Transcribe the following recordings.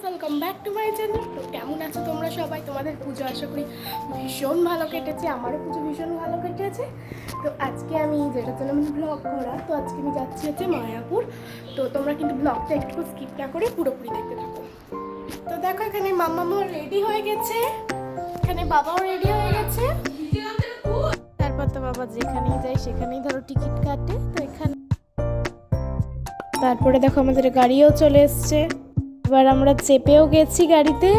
Welcome back to my channel. তো কেমন আছো তোমরা সবাই? তোমাদের পুজো আশা করি ভীষণ ভালো কেটেছে। আমারও পুজো ভীষণ ভালো কেটেছে। তো আজকে আমি যেটার জন্য আমি ব্লগ করা, তো আজকে আমি যাচ্ছি হচ্ছে মায়াপুর। তো তোমরা কিন্তু ব্লগটা একটু স্কিপ না করে পুরোপুরি দেখতে থাকো। তো দেখো এখানে মাম্মামও রেডি হয়ে গেছে, এখানে বাবাও রেডি হয়ে গেছে। তারপর তো বাবা যেখানেই যায় সেখানেই ধরো টিকিট কাটে। তো এখানে তারপরে দেখো আমাদের গাড়িও চলে এসছে, এবার আমরা চেপেও গেছি গাড়িতে।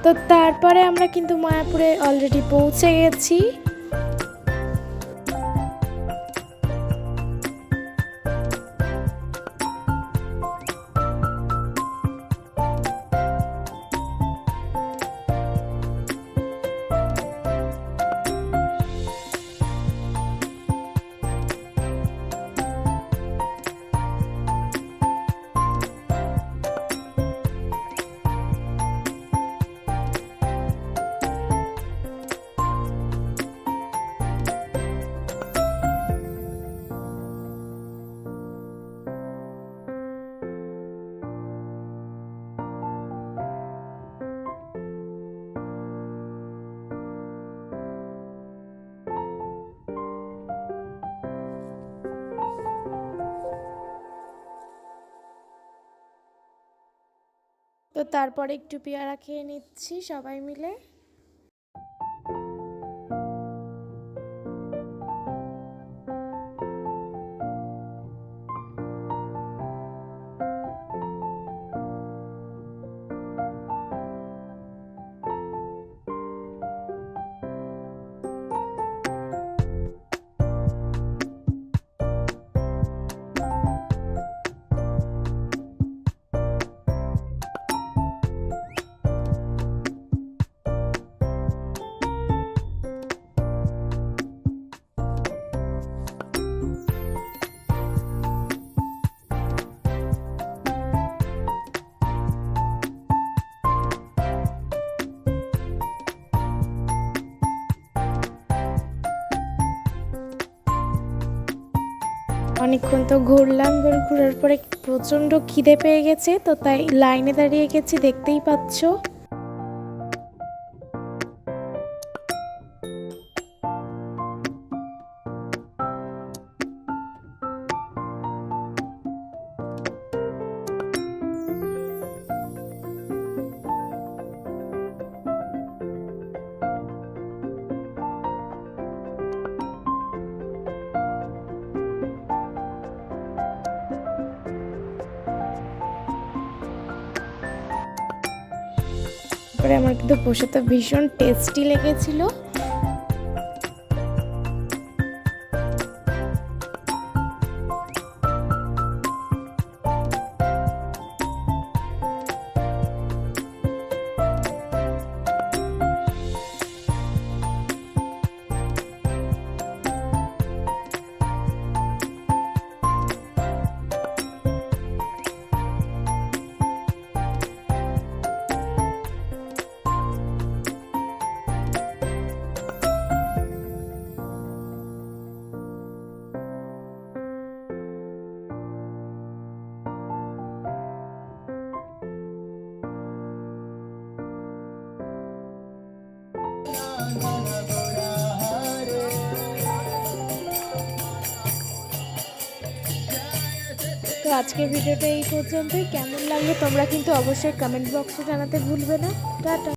তো তারপরে আমরা কিন্তু মায়াপুরে অলরেডি পৌঁছে গেছি। তো তারপরে একটু পেয়ারা খেয়ে নিচ্ছি সবাই মিলে। অনেকক্ষণ তো ঘুরলাম, ঘোরার পরে প্রচণ্ড খিদে পেয়ে গেছে, তো তাই লাইনে দাঁড়িয়ে গেছি, দেখতেই পাচ্ছ। তারপরে আমার কিন্তু প্রসাদটা ভীষণ টেস্টি লেগেছিল। তো আজকের ভিডিওটা এই পর্যন্তই। কেমন লাগলো তোমরা কিন্তু অবশ্যই কমেন্ট বক্সে জানাতে ভুলবে না। টাটা।